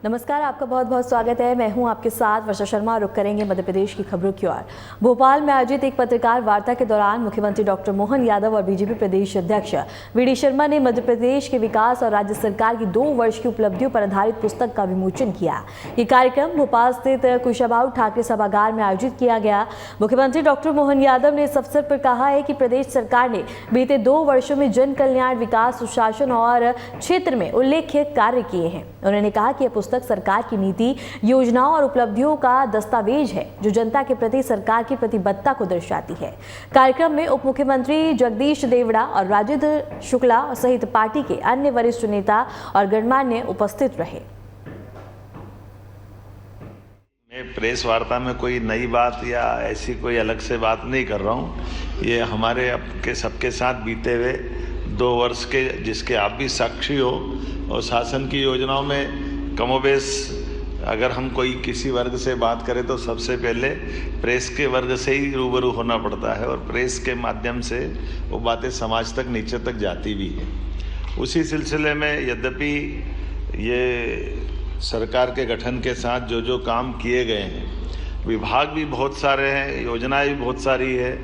नमस्कार, आपका बहुत बहुत स्वागत है। मैं हूं आपके साथ वर्षा शर्मा। रुक करेंगे मध्य प्रदेश की खबरों की ओर। भोपाल में आयोजित एक पत्रकार वार्ता के दौरान मुख्यमंत्री डॉक्टर मोहन यादव और बीजेपी प्रदेश अध्यक्ष वी.डी. शर्मा ने मध्य प्रदेश के विकास और राज्य सरकार की 2 वर्ष की उपलब्धियों पर आधारित पुस्तक का विमोचन किया। ये कार्यक्रम भोपाल स्थित कुशाभाऊ ठाकरे सभागार में आयोजित किया गया। मुख्यमंत्री डॉक्टर मोहन यादव ने इस अवसर पर कहा है कि प्रदेश सरकार ने बीते 2 वर्षों में जन कल्याण, विकास, सुशासन और क्षेत्र में उल्लेखनीय कार्य किए हैं। उन्होंने कहा कि यह पुस्तक सरकार की नीति, योजनाओं और उपलब्धियों का दस्तावेज है जो जनता के प्रति सरकार की प्रतिबद्धता को दर्शाती है। कार्यक्रम में उप मुख्यमंत्री जगदीश देवड़ा और राजेंद्र शुक्ला सहित पार्टी के अन्य वरिष्ठ नेता और गणमान्य उपस्थित रहे। मैं प्रेस वार्ता में कोई नई बात या ऐसी कोई अलग से बात नहीं कर रहा हूँ। ये हमारे आपके सबके साथ बीते हुए 2 वर्ष के जिसके आप भी साक्षी हो, और शासन की योजनाओं में कमोबेश अगर हम कोई किसी वर्ग से बात करें तो सबसे पहले प्रेस के वर्ग से ही रूबरू होना पड़ता है, और प्रेस के माध्यम से वो बातें समाज तक, नीचे तक जाती भी है। उसी सिलसिले में यद्यपि ये सरकार के गठन के साथ जो जो काम किए गए हैं, विभाग भी बहुत सारे हैं, योजनाएं भी बहुत सारी है,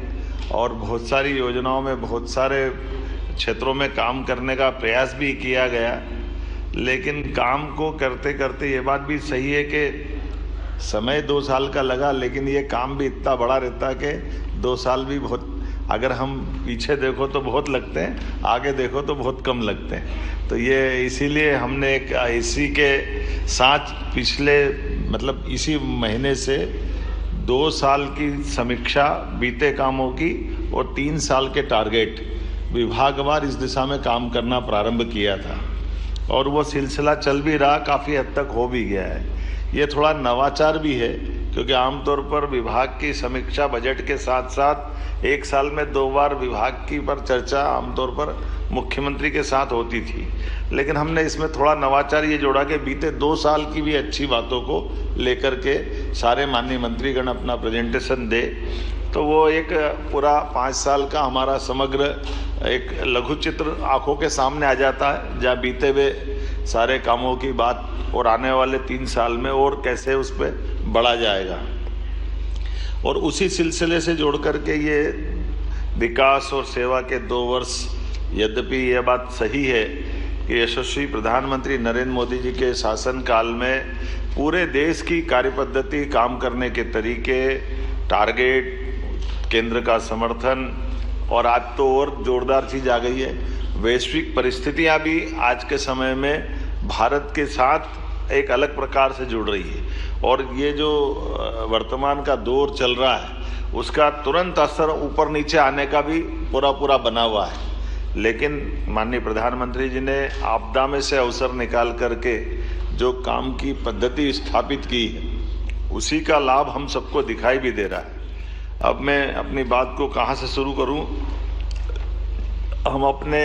और बहुत सारी योजनाओं में बहुत सारे क्षेत्रों में काम करने का प्रयास भी किया गया। लेकिन काम को करते करते ये बात भी सही है कि समय 2 साल का लगा, लेकिन ये काम भी इतना बड़ा रहता कि 2 साल भी बहुत, अगर हम पीछे देखो तो बहुत लगते हैं, आगे देखो तो बहुत कम लगते हैं। तो ये इसीलिए हमने एक इसी के साथ पिछले मतलब इसी महीने से 2 साल की समीक्षा बीते कामों की और 3 साल के टारगेट विभागवार इस दिशा में काम करना प्रारंभ किया था, और वो सिलसिला चल भी रहा, काफ़ी हद तक हो भी गया है। ये थोड़ा नवाचार भी है, क्योंकि आमतौर पर विभाग की समीक्षा बजट के साथ साथ 1 साल में 2 बार विभाग की पर चर्चा आमतौर पर मुख्यमंत्री के साथ होती थी। लेकिन हमने इसमें थोड़ा नवाचार ये जोड़ा कि बीते 2 साल की भी अच्छी बातों को लेकर के सारे माननीय मंत्रीगण अपना प्रेजेंटेशन दे, तो वो एक पूरा 5 साल का हमारा समग्र एक लघु चित्र आंखों के सामने आ जाता है, जहाँ बीते हुए सारे कामों की बात और आने वाले 3 साल में और कैसे उस पर बढ़ा जाएगा। और उसी सिलसिले से जोड़ करके ये विकास और सेवा के 2 वर्ष, यद्यपि यह बात सही है कि यशस्वी प्रधानमंत्री नरेंद्र मोदी जी के शासनकाल में पूरे देश की कार्यपद्धति, काम करने के तरीके, टारगेट, केंद्र का समर्थन, और आज तो और जोरदार चीज़ आ गई है, वैश्विक परिस्थितियां भी आज के समय में भारत के साथ एक अलग प्रकार से जुड़ रही है, और ये जो वर्तमान का दौर चल रहा है उसका तुरंत असर ऊपर नीचे आने का भी पूरा बना हुआ है। लेकिन माननीय प्रधानमंत्री जी ने आपदा में से अवसर निकाल करके जो काम की पद्धति स्थापित की है, उसी का लाभ हम सबको दिखाई भी दे रहा है। अब मैं अपनी बात को कहाँ से शुरू करूं? हम अपने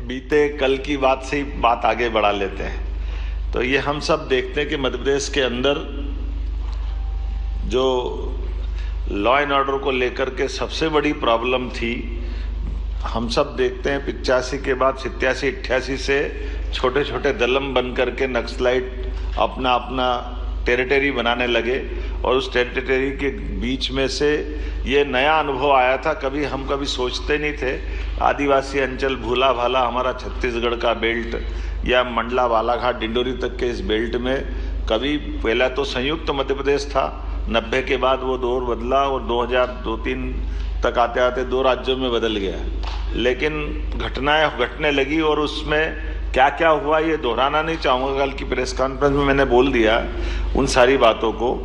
बीते कल की बात से ही बात आगे बढ़ा लेते हैं। तो ये हम सब देखते हैं कि मध्य प्रदेश के अंदर जो लॉ एंड ऑर्डर को लेकर के सबसे बड़ी प्रॉब्लम थी, हम सब देखते हैं 85 के बाद 87-88 से छोटे छोटे दलम बन करके नक्सलाइट अपना टेरिटरी बनाने लगे, और उस टेरिटरी के बीच में से ये नया अनुभव आया था, हम कभी सोचते नहीं थे। आदिवासी अंचल, भूला भाला हमारा छत्तीसगढ़ का बेल्ट, या मंडला, बालाघाट, डिंडोरी तक के इस बेल्ट में कभी पहला तो संयुक्त मध्य प्रदेश था, 90 के बाद वो दौर बदला और 2002-3 तक आते आते 2 राज्यों में बदल गया। लेकिन घटनाएं घटने लगी, और उसमें क्या क्या हुआ ये दोहराना नहीं चाहूँगा, कल की प्रेस कॉन्फ्रेंस में मैंने बोल दिया उन सारी बातों को।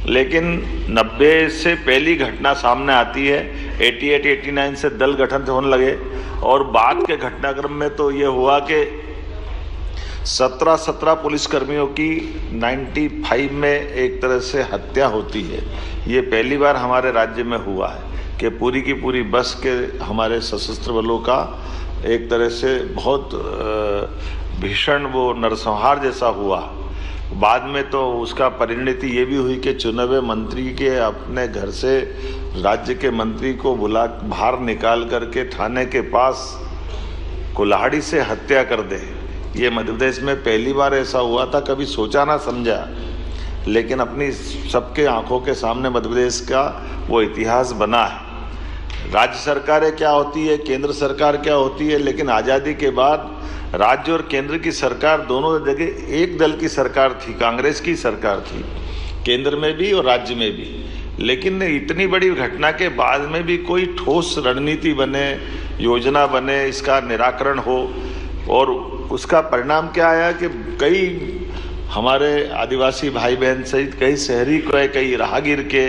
लेकिन 90 से पहली घटना सामने आती है, 88-89 से दल गठन होने लगे, और बाद के घटनाक्रम में तो ये हुआ कि 17 पुलिसकर्मियों की 95 में एक तरह से हत्या होती है। ये पहली बार हमारे राज्य में हुआ है कि पूरी की पूरी बस के हमारे सशस्त्र बलों का एक तरह से बहुत भीषण वो नरसंहार जैसा हुआ। बाद में तो उसका परिणति ये भी हुई कि चुने हुए मंत्री के अपने घर से राज्य के मंत्री को बाहर निकाल करके थाने के पास कुल्हाड़ी से हत्या कर दे। ये मध्य प्रदेश में पहली बार ऐसा हुआ था, कभी सोचा ना समझा, लेकिन अपनी सबके आंखों के सामने मध्य प्रदेश का वो इतिहास बना है। राज्य सरकारें क्या होती है, केंद्र सरकार क्या होती है, लेकिन आज़ादी के बाद राज्य और केंद्र की सरकार दोनों जगह एक दल की सरकार थी, कांग्रेस की सरकार थी, केंद्र में भी और राज्य में भी। लेकिन इतनी बड़ी घटना के बाद में भी कोई ठोस रणनीति बने, योजना बने, इसका निराकरण हो, और उसका परिणाम क्या आया कि कई हमारे आदिवासी भाई बहन सहित कई शहरी को, कई राहगीर के,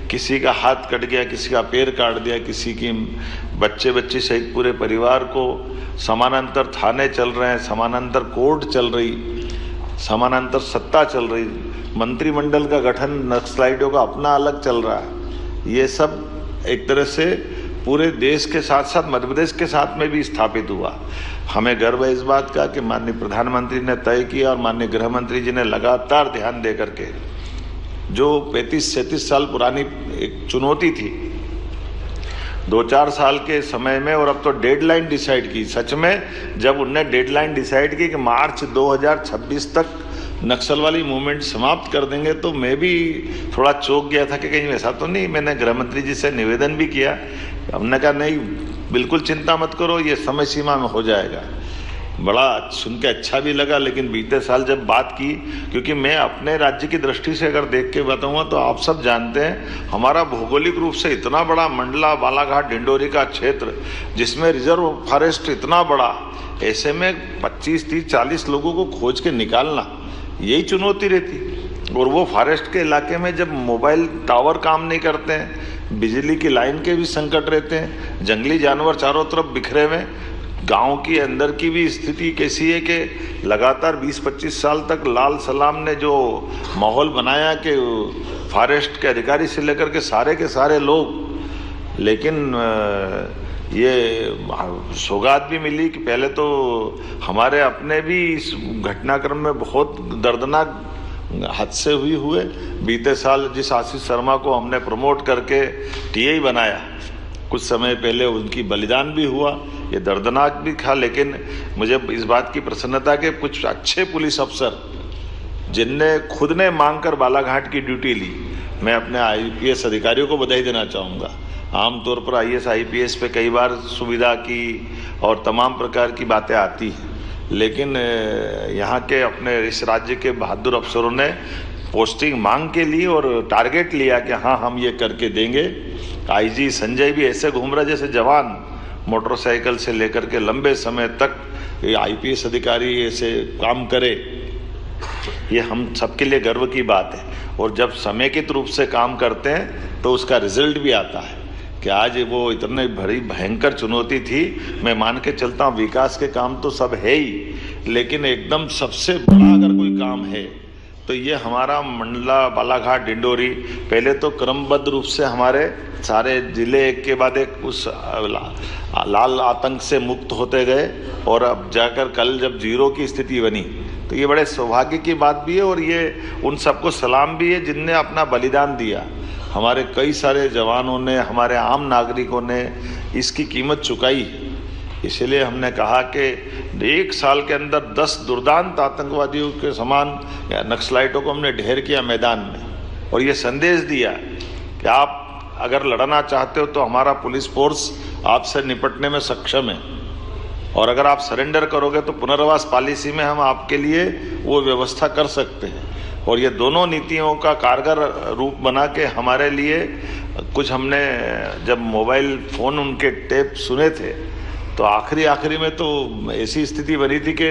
किसी का हाथ कट गया, किसी का पैर काट दिया, किसी की बच्चे सहित पूरे परिवार को समानांतर थाने चल रहे हैं, समानांतर कोर्ट चल रही, समानांतर सत्ता चल रही, मंत्रिमंडल का गठन नक्सलाइटों का अपना अलग चल रहा है। ये सब एक तरह से पूरे देश के साथ साथ मध्य प्रदेश के साथ में भी स्थापित हुआ। हमें गर्व है इस बात का कि माननीय प्रधानमंत्री ने तय किया और माननीय गृह मंत्री जी ने लगातार ध्यान दे करके, जो 35-37 साल पुरानी एक चुनौती थी 2-4 साल के समय में, और अब तो डेडलाइन डिसाइड की। सच में जब उनने डेडलाइन डिसाइड की कि मार्च 2026 तक नक्सल वाली मूवमेंट समाप्त कर देंगे, तो मैं भी थोड़ा चौंक गया था कि कहीं ऐसा तो नहीं। मैंने गृह मंत्री जी से निवेदन भी किया, हमने कहा नहीं, बिल्कुल चिंता मत करो, ये समय सीमा में हो जाएगा। बड़ा सुन के अच्छा भी लगा। लेकिन बीते साल जब बात की, क्योंकि मैं अपने राज्य की दृष्टि से अगर देख के बताऊँगा तो आप सब जानते हैं हमारा भौगोलिक रूप से इतना बड़ा मंडला, बालाघाट, डिंडोरी का क्षेत्र, जिसमें रिजर्व फॉरेस्ट इतना बड़ा, ऐसे में 25, 30, 40 लोगों को खोज के निकालना यही चुनौती रहती। और वो फॉरेस्ट के इलाके में जब मोबाइल टावर काम नहीं करते हैं, बिजली की लाइन के भी संकट रहते हैं, जंगली जानवर चारों तरफ बिखरे हुए, गांव की अंदर की भी स्थिति कैसी है कि लगातार 20-25 साल तक लाल सलाम ने जो माहौल बनाया कि फॉरेस्ट के अधिकारी से लेकर के सारे लोग, लेकिन ये सौगात भी मिली कि पहले तो हमारे अपने भी इस घटनाक्रम में बहुत दर्दनाक हादसे हुए। बीते साल जिस आशीष शर्मा को हमने प्रमोट करके टीआई बनाया, कुछ समय पहले उनकी बलिदान भी हुआ, ये दर्दनाक भी था। लेकिन मुझे इस बात की प्रसन्नता के कुछ अच्छे पुलिस अफसर जिनने खुद ने मांग कर बालाघाट की ड्यूटी ली, मैं अपने आईपीएस अधिकारियों को बधाई देना चाहूँगा। आमतौर पर आईएएस आईपीएस पे कई बार सुविधा की और तमाम प्रकार की बातें आती हैं, लेकिन यहाँ के अपने इस राज्य के बहादुर अफसरों ने पोस्टिंग मांग के लिए और टारगेट लिया कि हाँ हम ये करके देंगे। आईजी संजय भी ऐसे घूम रहा जैसे जवान, मोटरसाइकिल से लेकर के लंबे समय तक ये आईपीएस अधिकारी ऐसे काम करे, ये हम सबके लिए गर्व की बात है। और जब समेकित रूप से काम करते हैं तो उसका रिजल्ट भी आता है कि आज वो इतनी बड़ी भयंकर चुनौती थी। मैं मान के चलता हूँ विकास के काम तो सब है ही, लेकिन एकदम सबसे बड़ा अगर कोई काम है तो ये हमारा मंडला, बालाघाट, डिंडोरी, पहले तो क्रमबद्ध रूप से हमारे सारे जिले एक के बाद एक उस लाल आतंक से मुक्त होते गए, और अब जाकर कल जब जीरो की स्थिति बनी तो ये बड़े सौभाग्य की बात भी है, और ये उन सबको सलाम भी है जिनने अपना बलिदान दिया। हमारे कई सारे जवानों ने, हमारे आम नागरिकों ने इसकी कीमत चुकाई। इसलिए हमने कहा कि एक साल के अंदर 10 दुर्दांत आतंकवादियों के समान या नक्सलाइटों को हमने ढेर किया मैदान में, और ये संदेश दिया कि आप अगर लड़ना चाहते हो तो हमारा पुलिस फोर्स आपसे निपटने में सक्षम है, और अगर आप सरेंडर करोगे तो पुनर्वास पॉलिसी में हम आपके लिए वो व्यवस्था कर सकते हैं। और ये दोनों नीतियों का कारगर रूप बना के हमारे लिए कुछ हमने जब मोबाइल फ़ोन उनके टेप सुने थे तो आखिरी में तो ऐसी स्थिति बनी थी कि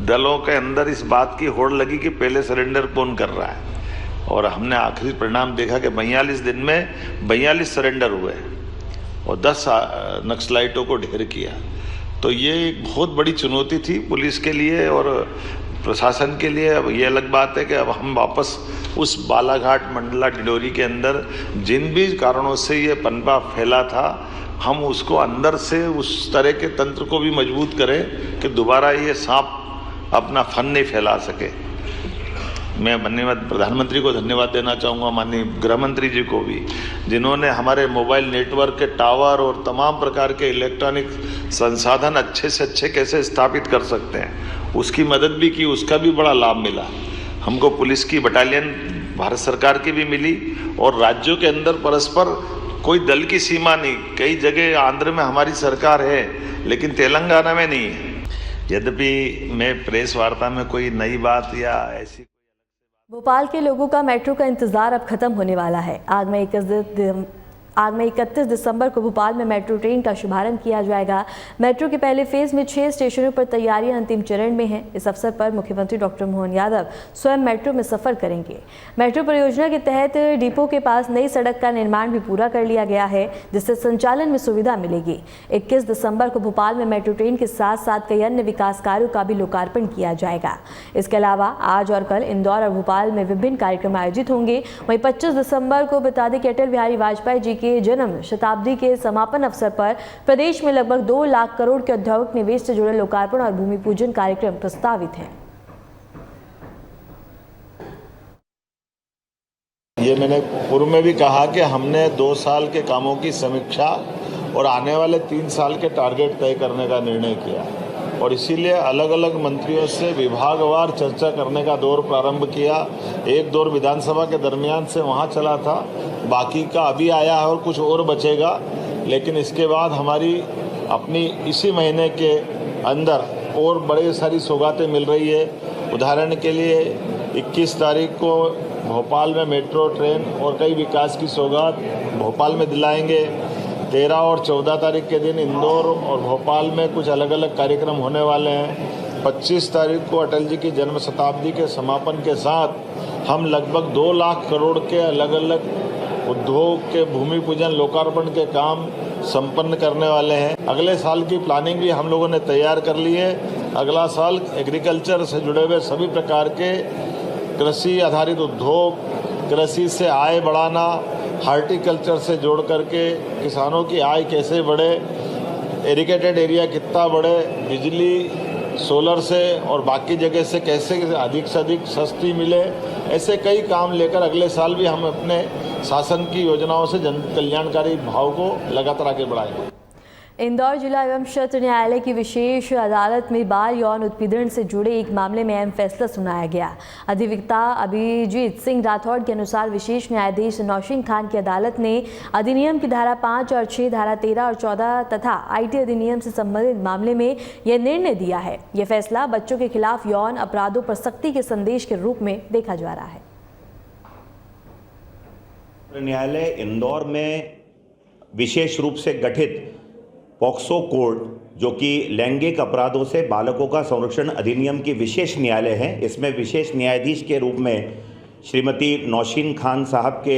दलों के अंदर इस बात की होड़ लगी कि पहले सरेंडर कौन कर रहा है, और हमने आखिरी परिणाम देखा कि 42 दिन में 42 सरेंडर हुए और 10 नक्सलाइटों को ढेर किया। तो ये एक बहुत बड़ी चुनौती थी पुलिस के लिए और प्रशासन के लिए। अब ये अलग बात है कि अब हम वापस उस बालाघाट, मंडला, डिंडोरी के अंदर जिन भी कारणों से ये पनपा फैला था, हम उसको अंदर से उस तरह के तंत्र को भी मजबूत करें कि दोबारा ये सांप अपना फन नहीं फैला सके। मैं धन्यवाद प्रधानमंत्री को धन्यवाद देना चाहूँगा, माननीय गृह मंत्री जी को भी, जिन्होंने हमारे मोबाइल नेटवर्क के टावर और तमाम प्रकार के इलेक्ट्रॉनिक संसाधन अच्छे से अच्छे कैसे स्थापित कर सकते हैं उसकी मदद भी की, उसका भी बड़ा लाभ मिला। हमको पुलिस की बटालियन भारत सरकार की भी मिली और राज्यों के अंदर परस्पर कोई दल की सीमा नहीं। कई जगह आंध्र में हमारी सरकार है लेकिन तेलंगाना में नहीं है। यद्यपि मैं प्रेस वार्ता में कोई नई बात या ऐसी भोपाल के लोगों का मेट्रो का इंतजार अब खत्म होने वाला है। आगामी 31 दिसंबर को भोपाल में मेट्रो ट्रेन का शुभारंभ किया जाएगा। मेट्रो के पहले फेज में 6 स्टेशनों पर तैयारियां अंतिम चरण में हैं। इस अवसर पर मुख्यमंत्री डॉक्टर मोहन यादव स्वयं मेट्रो में सफर करेंगे। मेट्रो परियोजना के तहत डिपो के पास नई सड़क का निर्माण भी पूरा कर लिया गया है, जिससे संचालन में सुविधा मिलेगी। 21 दिसंबर को भोपाल में मेट्रो ट्रेन के साथ साथ कई अन्य विकास कार्यों का भी लोकार्पण किया जाएगा। इसके अलावा आज और कल इंदौर और भोपाल में विभिन्न कार्यक्रम आयोजित होंगे। वहीं 25 दिसंबर को बता दें कि अटल बिहारी वाजपेयी जी के जन्म शताब्दी के समापन अवसर पर प्रदेश में लगभग 2 लाख करोड़ के औद्योगिक निवेश से जुड़े लोकार्पण और भूमि पूजन कार्यक्रम प्रस्तावित हैं। ये मैंने पूर्व में भी कहा कि हमने 2 साल के कामों की समीक्षा और आने वाले 3 साल के टारगेट तय करने का निर्णय किया और इसीलिए अलग अलग मंत्रियों से विभागवार चर्चा करने का दौर प्रारंभ किया। एक दौर विधानसभा के दरमियान से वहाँ चला था, बाकी का अभी आया है और कुछ और बचेगा। लेकिन इसके बाद हमारी अपनी इसी महीने के अंदर और बड़ी सारी सौगातें मिल रही है। उदाहरण के लिए 21 तारीख को भोपाल में मेट्रो ट्रेन और कई विकास की सौगात भोपाल में दिलाएंगे। 13 और 14 तारीख के दिन इंदौर और भोपाल में कुछ अलग अलग कार्यक्रम होने वाले हैं। 25 तारीख को अटल जी की जन्म शताब्दी के समापन के साथ हम लगभग 2 लाख करोड़ के अलग अलग उद्योग के भूमि पूजन लोकार्पण के काम संपन्न करने वाले हैं। अगले साल की प्लानिंग भी हम लोगों ने तैयार कर ली है। अगला साल एग्रीकल्चर से जुड़े हुए सभी प्रकार के कृषि आधारित उद्योग, कृषि से आय बढ़ाना, हार्टिकल्चर से जोड़ करके किसानों की आय कैसे बढ़े, इरिगेटेड एरिया कितना बढ़े, बिजली सोलर से और बाकी जगह से कैसे अधिक से अधिक सस्ती मिले, ऐसे कई काम लेकर अगले साल भी हम अपने शासन की योजनाओं से जन कल्याणकारी भाव को लगातार आगे बढ़ाएंगे। इंदौर जिला एवं सत्र न्यायालय की विशेष अदालत में बाल यौन उत्पीड़न से जुड़े एक मामले में अहम फैसला सुनाया गया। अधिवक्ता अभिजीत सिंह राठौड़ के अनुसार विशेष न्यायाधीश नौशीन खान की अदालत ने अधिनियम की धारा 5 और 6, धारा 13 और 14 तथा IT अधिनियम से संबंधित मामले में यह निर्णय दिया है। यह फैसला बच्चों के खिलाफ यौन अपराधों पर सख्ती के संदेश के रूप में देखा जा रहा है। न्यायालय इंदौर में विशेष रूप से गठित पॉक्सो कोर्ट, जो कि लैंगिक अपराधों से बालकों का संरक्षण अधिनियम की विशेष न्यायालय है, इसमें विशेष न्यायाधीश के रूप में श्रीमती नौशीन खान साहब के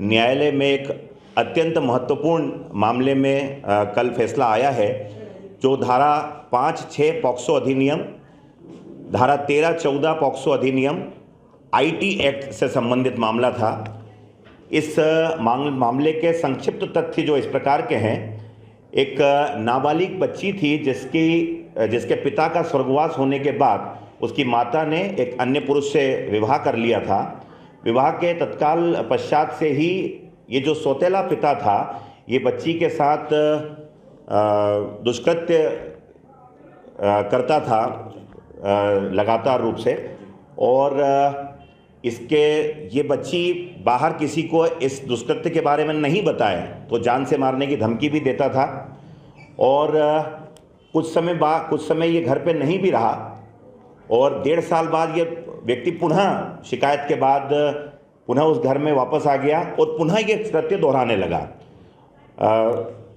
न्यायालय में एक अत्यंत महत्वपूर्ण मामले में कल फैसला आया है। जो धारा 5, 6 पॉक्सो अधिनियम, धारा 13, 14 पॉक्सो अधिनियम, IT एक्ट से संबंधित मामला था। इस मामले के संक्षिप्त तथ्य जो इस प्रकार के हैं, एक नाबालिग बच्ची थी जिसके पिता का स्वर्गवास होने के बाद उसकी माता ने एक अन्य पुरुष से विवाह कर लिया था। विवाह के तत्काल पश्चात से ही ये जो सौतेला पिता था, ये बच्ची के साथ दुष्कृत्य करता था लगातार रूप से, और ये बच्ची बाहर किसी को इस दुष्कृत्य के बारे में नहीं बताए तो जान से मारने की धमकी भी देता था। और कुछ समय ये घर पे नहीं भी रहा और 1.5 साल बाद ये व्यक्ति पुनः शिकायत के बाद पुनः उस घर में वापस आ गया और पुनः ये कृत्य दोहराने लगा।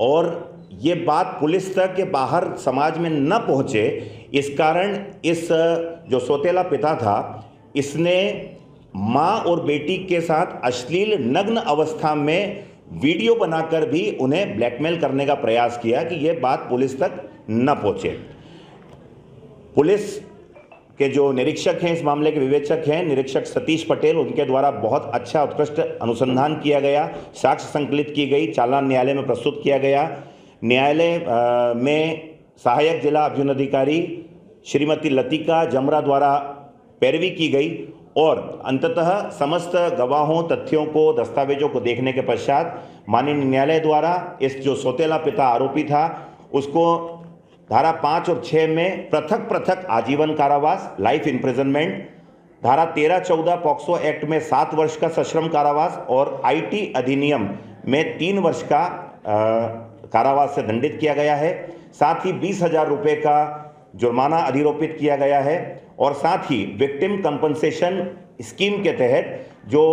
और ये बात पुलिस तक के बाहर समाज में न पहुँचे, इस कारण इस जो सौतेला पिता था, इसने माँ और बेटी के साथ अश्लील नग्न अवस्था में वीडियो बनाकर भी उन्हें ब्लैकमेल करने का प्रयास किया कि यह बात पुलिस तक न पहुंचे। पुलिस के जो निरीक्षक हैं, इस मामले के विवेचक हैं निरीक्षक सतीश पटेल, उनके द्वारा बहुत अच्छा उत्कृष्ट अनुसंधान किया गया, साक्ष्य संकलित की गई, चालान न्यायालय में प्रस्तुत किया गया। न्यायालय में सहायक जिला अभियोजन अधिकारी श्रीमती लतिका जमरा द्वारा पैरवी की गई और अंततः समस्त गवाहों, तथ्यों को, दस्तावेजों को देखने के पश्चात माननीय न्यायालय द्वारा इस जो सौतेला पिता आरोपी था उसको धारा 5 और 6 में पृथक पृथक आजीवन कारावास, लाइफ इम्प्रिजनमेंट, धारा 13-14 पॉक्सो एक्ट में 7 वर्ष का सश्रम कारावास और आईटी अधिनियम में 3 वर्ष का कारावास से दंडित किया गया है। साथ ही 20,000 रुपये का जुर्माना अधिरोपित किया गया है और साथ ही विक्टिम कंपनसेशन स्कीम के तहत जो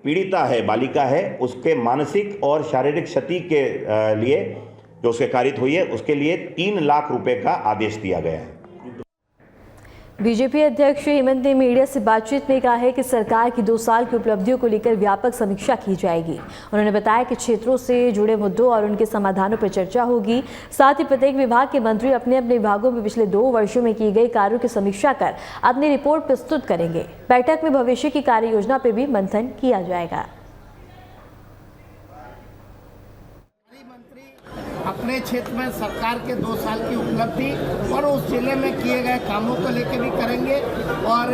पीड़िता है, बालिका है, उसके मानसिक और शारीरिक क्षति के लिए जो उसके कारित हुई है उसके लिए 3 लाख रुपए का आदेश दिया गया है। बीजेपी अध्यक्ष हेमंत ने मीडिया से बातचीत में कहा है कि सरकार की 2 साल की उपलब्धियों को लेकर व्यापक समीक्षा की जाएगी। उन्होंने बताया कि क्षेत्रों से जुड़े मुद्दों और उनके समाधानों पर चर्चा होगी। साथ ही प्रत्येक विभाग के मंत्री अपने अपने विभागों में पिछले 2 वर्षों में की गई कार्यों की समीक्षा कर अपनी रिपोर्ट प्रस्तुत करेंगे। बैठक में भविष्य की कार्य योजना पर भी मंथन किया जाएगा। अपने क्षेत्र में सरकार के 2 साल की उपलब्धि और उस जिले में किए गए कामों को लेकर भी करेंगे और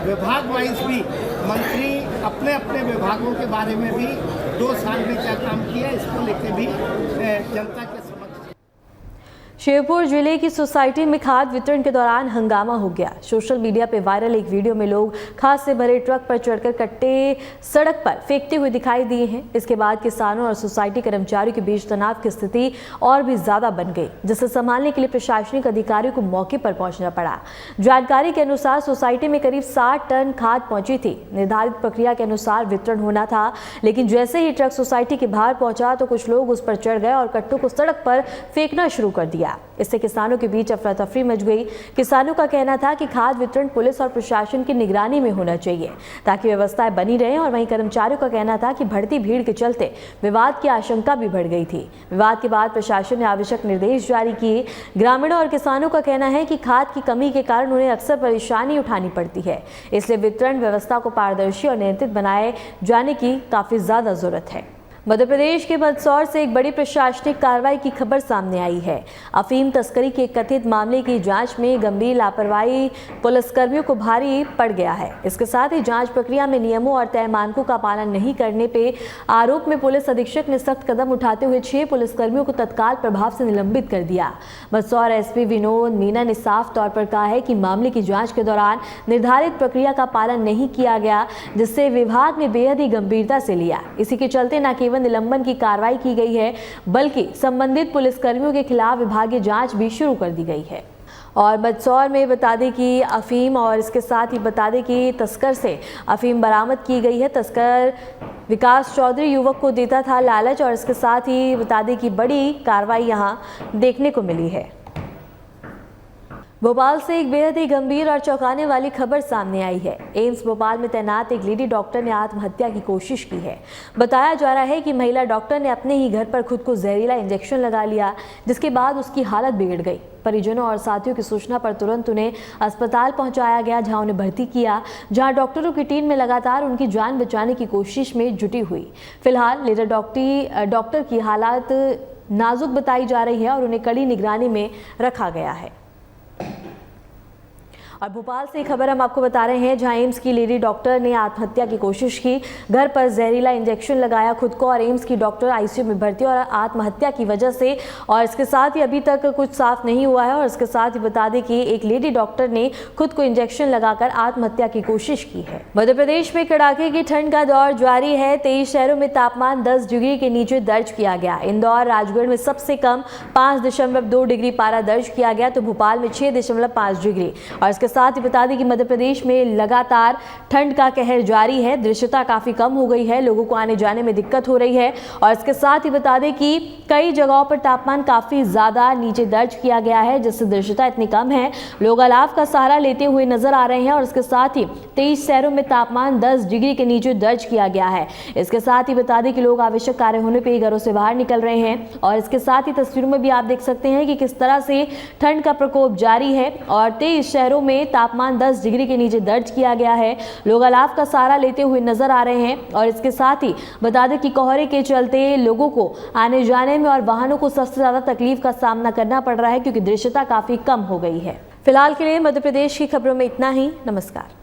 विभाग वाइज भी मंत्री अपने अपने विभागों के बारे में भी 2 साल में क्या काम किया इसको लेकर भी जनता के समक्ष। शिवपुर जिले की सोसाइटी में खाद वितरण के दौरान हंगामा हो गया। सोशल मीडिया पे वायरल एक वीडियो में लोग खाद से भरे ट्रक पर चढ़कर कट्टे सड़क पर फेंकते हुए दिखाई दिए हैं। इसके बाद किसानों और सोसाइटी कर्मचारियों के बीच तनाव की स्थिति और भी ज्यादा बन गई, जिसे संभालने के लिए प्रशासनिक अधिकारियों को मौके पर पहुंचना पड़ा। जानकारी के अनुसार सोसाइटी में करीब 60 टन खाद पहुंची थी। निर्धारित प्रक्रिया के अनुसार वितरण होना था, लेकिन जैसे ही ट्रक सोसाइटी के बाहर पहुंचा तो कुछ लोग उस पर चढ़ गए और कट्टों को सड़क पर फेंकना शुरू कर दिया। इससे किसानों के बीच अफरा तफरी मच गई। किसानों का कहना था कि खाद वितरण पुलिस और प्रशासन की निगरानी में होना चाहिए ताकि व्यवस्थाएं बनी रहें, और वहीं कर्मचारियों का कहना था कि बढ़ती भीड़ के चलते विवाद की आशंका भी बढ़ गई थी। विवाद के बाद प्रशासन ने आवश्यक निर्देश जारी किए। ग्रामीणों और किसानों का कहना है कि खाद की कमी के कारण उन्हें अक्सर परेशानी उठानी पड़ती है, इसलिए वितरण व्यवस्था को पारदर्शी और नियंत्रित बनाए जाने की काफी ज्यादा जरूरत है। मध्य प्रदेश के मंदसौर से एक बड़ी प्रशासनिक कार्रवाई की खबर सामने आई है। अफीम तस्करी के कथित मामले की जांच में गंभीर लापरवाही पुलिसकर्मियों को भारी पड़ गया है। इसके साथ ही जांच प्रक्रिया में नियमों और तय मानकों का पालन नहीं करने पे आरोप में पुलिस अधीक्षक ने सख्त कदम उठाते हुए 6 पुलिसकर्मियों को तत्काल प्रभाव से निलंबित कर दिया। मंदसौर एसपी विनोद मीना ने साफ तौर पर कहा है कि मामले की जाँच के दौरान निर्धारित प्रक्रिया का पालन नहीं किया गया, जिससे विभाग ने बेहद ही गंभीरता से लिया। इसी के चलते न केवल निलंबन की कार्रवाई की गई है, बल्कि संबंधित पुलिसकर्मियों के खिलाफ विभागीय जांच भी शुरू कर दी गई है। और मंदसौर में बता दें कि अफीम और इसके साथ ही बता दें कि तस्कर से अफीम बरामद की गई है। तस्कर विकास चौधरी युवक को देता था लालच, और इसके साथ ही बता दें कि बड़ी कार्रवाई यहां देखने को मिली है। भोपाल से एक बेहद ही गंभीर और चौंकाने वाली खबर सामने आई है। एम्स भोपाल में तैनात एक लेडी डॉक्टर ने आत्महत्या की कोशिश की है। बताया जा रहा है कि महिला डॉक्टर ने अपने ही घर पर खुद को जहरीला इंजेक्शन लगा लिया, जिसके बाद उसकी हालत बिगड़ गई। परिजनों और साथियों की सूचना पर तुरंत उन्हें अस्पताल पहुंचाया गया, जहां उन्हें भर्ती किया, जहां डॉक्टरों की टीम में लगातार उनकी जान बचाने की कोशिश में जुटी हुई। फिलहाल लेडी डॉक्टर की हालत नाजुक बताई जा रही है और उन्हें कड़ी निगरानी में रखा गया है। और भोपाल से खबर हम आपको बता रहे हैं, जहां एम्स की लेडी डॉक्टर ने आत्महत्या की कोशिश की। घर पर जहरीला इंजेक्शन लगाया खुद को, और एम्स की डॉक्टर आईसीयू में भर्ती और आत्महत्या की वजह से। और इसके साथ ही अभी तक कुछ साफ नहीं हुआ है। और इसके साथ ही बता दें कि एक लेडी डॉक्टर ने खुद को इंजेक्शन लगाकर आत्महत्या की कोशिश की है। मध्य प्रदेश में कड़ाके की ठंड का दौर जारी है। 23 शहरों में तापमान 10 डिग्री के नीचे दर्ज किया गया। इंदौर, राजगढ़ में सबसे कम 5.2 डिग्री पारा दर्ज किया गया, तो भोपाल में 6.5 डिग्री। और इसके साथ ही बता दें कि मध्य प्रदेश में लगातार ठंड का कहर जारी है। दृश्यता काफी कम हो गई है, लोगों को आने जाने में दिक्कत हो रही है। और इसके साथ ही बता दें कि कई जगहों पर तापमान काफी ज्यादा नीचे दर्ज किया गया है, जिससे दृश्यता इतनी कम है, लोग अलाव का सहारा लेते हुए नजर आ रहे हैं। और इसके साथ ही 23 शहरों में तापमान 10 डिग्री के नीचे दर्ज किया गया है। इसके साथ ही बता दें कि लोग आवश्यक कार्य होने पर घरों से बाहर निकल रहे हैं। और इसके साथ ही तस्वीरों में भी आप देख सकते हैं कि किस तरह से ठंड का प्रकोप जारी है। और 23 शहरों में तापमान 10 डिग्री के नीचे दर्ज किया गया है, लोग अलाव का सहारा लेते हुए नजर आ रहे हैं। और इसके साथ ही बता दें कि कोहरे के चलते लोगों को आने जाने में और वाहनों को सबसे ज्यादा तकलीफ का सामना करना पड़ रहा है, क्योंकि दृश्यता काफी कम हो गई है। फिलहाल के लिए मध्य प्रदेश की खबरों में इतना ही। नमस्कार।